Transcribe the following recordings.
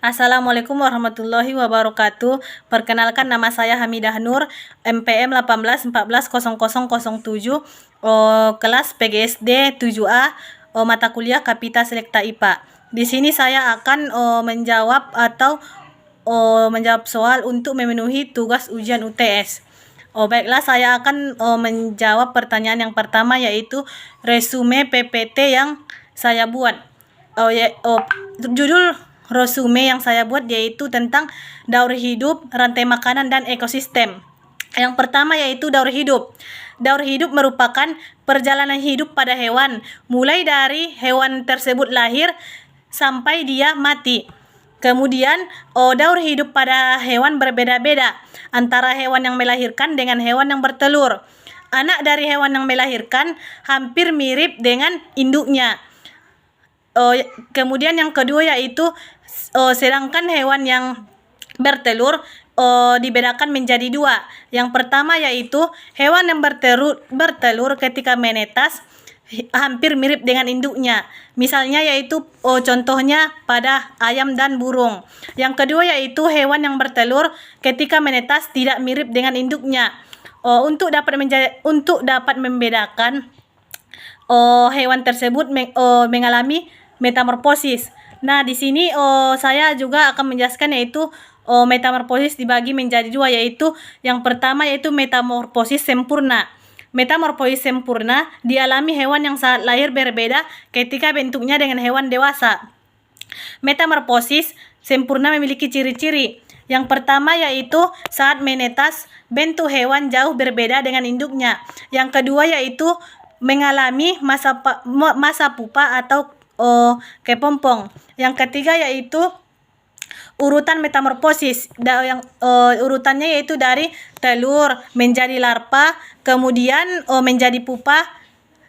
Assalamualaikum warahmatullahi wabarakatuh. Perkenalkan, nama saya Hamidah Nur, MPM 18140007, kelas PGSD 7A, mata kuliah Kapita Selekta IPA. Di sini saya akan menjawab soal untuk memenuhi tugas ujian UTS. Baiklah, saya akan menjawab pertanyaan yang pertama, yaitu resume PPT yang saya buat. Judul resume yang saya buat yaitu tentang daur hidup, rantai makanan, dan ekosistem. Yang pertama yaitu daur hidup. Daur hidup merupakan perjalanan hidup pada hewan, mulai dari hewan tersebut lahir sampai dia mati. Kemudian, daur hidup pada hewan berbeda-beda antara hewan yang melahirkan dengan hewan yang bertelur. Anak dari hewan yang melahirkan hampir mirip dengan induknya. Kemudian yang kedua yaitu sedangkan hewan yang bertelur dibedakan menjadi dua. Yang pertama yaitu hewan yang bertelur ketika menetas hampir mirip dengan induknya. Misalnya yaitu contohnya pada ayam dan burung. Yang kedua yaitu hewan yang bertelur ketika menetas tidak mirip dengan induknya. Untuk dapat membedakan hewan tersebut mengalami metamorfosis. Nah, di sini saya juga akan menjelaskan yaitu metamorfosis dibagi menjadi dua, yaitu yang pertama yaitu metamorfosis sempurna. Metamorfosis sempurna dialami hewan yang saat lahir berbeda ketika bentuknya dengan hewan dewasa. Metamorfosis sempurna memiliki ciri-ciri. Yang pertama yaitu saat menetas bentuk hewan jauh berbeda dengan induknya. Yang kedua yaitu mengalami masa pupa atau kepompong. Yang ketiga yaitu urutan metamorfosis, urutannya yaitu dari telur menjadi larva, kemudian menjadi pupa,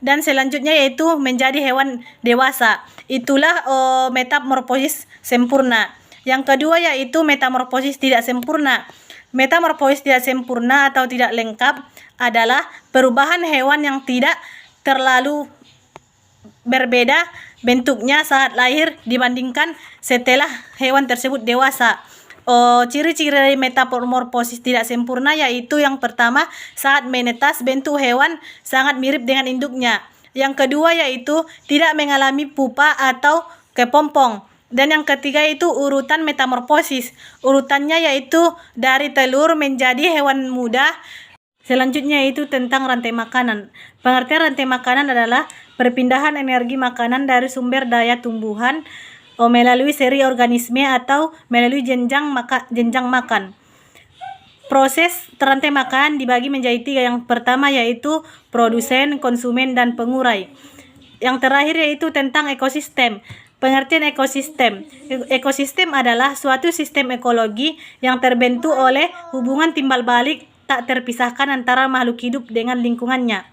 dan selanjutnya yaitu menjadi hewan dewasa. Itulah metamorfosis sempurna. Yang kedua yaitu metamorfosis tidak sempurna. Metamorfosis tidak sempurna atau tidak lengkap adalah perubahan hewan yang tidak terlalu berbeda bentuknya saat lahir dibandingkan setelah hewan tersebut dewasa. Ciri-ciri dari metamorfosis tidak sempurna yaitu yang pertama, saat menetas bentuk hewan sangat mirip dengan induknya. Yang kedua yaitu tidak mengalami pupa atau kepompong. Dan yang ketiga itu urutan metamorfosis. Urutannya yaitu dari telur menjadi hewan muda. Selanjutnya itu tentang rantai makanan. Pengertian rantai makanan adalah perpindahan energi makanan dari sumber daya tumbuhan melalui seri organisme atau melalui jenjang makan. Proses rantai makanan dibagi menjadi tiga. Yang pertama yaitu produsen, konsumen, dan pengurai. Yang terakhir yaitu tentang ekosistem. Pengertian ekosistem. Ekosistem adalah suatu sistem ekologi yang terbentuk oleh hubungan timbal balik tak terpisahkan antara makhluk hidup dengan lingkungannya.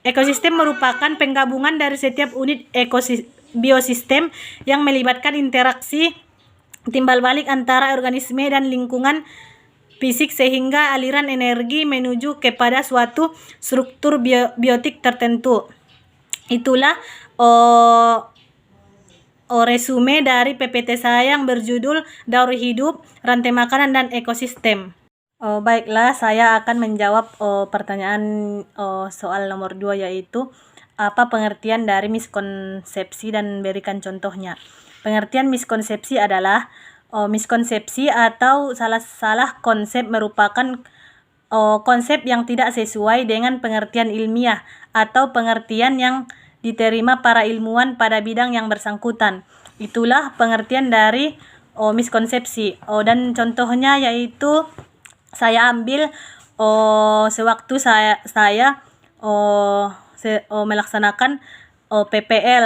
Ekosistem merupakan penggabungan dari setiap unit biosistem yang melibatkan interaksi timbal balik antara organisme dan lingkungan fisik sehingga aliran energi menuju kepada suatu struktur biotik tertentu. Itulah resume dari PPT saya yang berjudul Daur Hidup, Rantai Makanan, dan Ekosistem. Baiklah, saya akan menjawab pertanyaan soal nomor 2, yaitu apa pengertian dari miskonsepsi dan berikan contohnya. Pengertian miskonsepsi adalah miskonsepsi atau salah konsep merupakan konsep yang tidak sesuai dengan pengertian ilmiah atau pengertian yang diterima para ilmuwan pada bidang yang bersangkutan. Itulah pengertian dari miskonsepsi. Dan contohnya yaitu saya ambil sewaktu saya melaksanakan PPL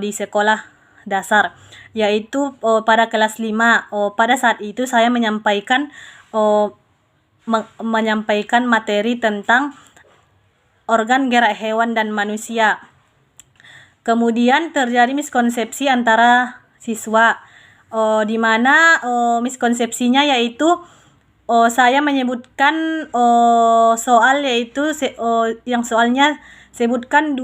di sekolah dasar, yaitu pada kelas 5. Pada saat itu saya menyampaikan materi tentang organ gerak hewan dan manusia. Kemudian terjadi miskonsepsi antara siswa, di mana miskonsepsinya yaitu saya menyebutkan soal yaitu yang soalnya sebutkan 2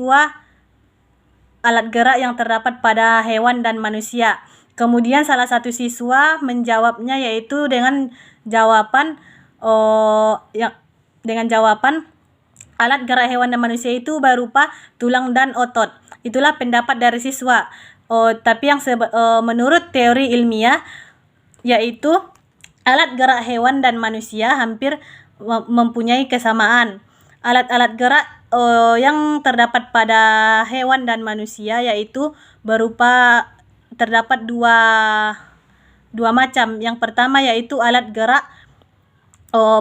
alat gerak yang terdapat pada hewan dan manusia. Kemudian salah satu siswa menjawabnya yaitu dengan jawaban alat gerak hewan dan manusia itu berupa tulang dan otot. Itulah pendapat dari siswa. Tapi yang menurut teori ilmiah yaitu alat gerak hewan dan manusia hampir mempunyai kesamaan. Alat-alat gerak yang terdapat pada hewan dan manusia yaitu terdapat dua macam. Yang pertama yaitu alat gerak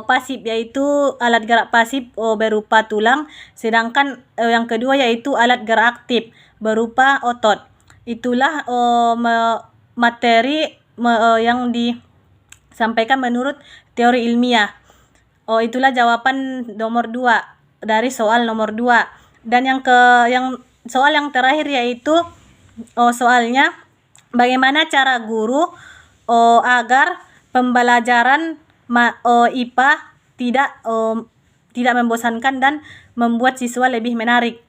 pasif, yaitu alat gerak pasif berupa tulang, sedangkan yang kedua yaitu alat gerak aktif berupa otot. Itulah materi yang disampaikan menurut teori ilmiah. Itulah jawaban nomor 2 dari soal nomor 2. Dan soal yang terakhir yaitu soalnya bagaimana cara guru agar pembelajaran IPA tidak membosankan dan membuat siswa lebih menarik.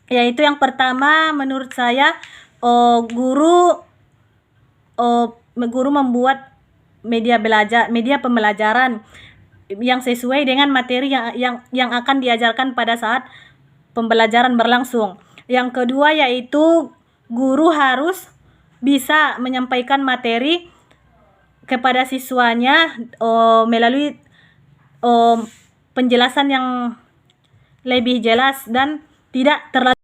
Yaitu yang pertama menurut saya guru membuat media pembelajaran yang sesuai dengan materi yang akan diajarkan pada saat pembelajaran berlangsung. Yang kedua yaitu guru harus bisa menyampaikan materi kepada siswanya melalui penjelasan yang lebih jelas dan tidak terlalu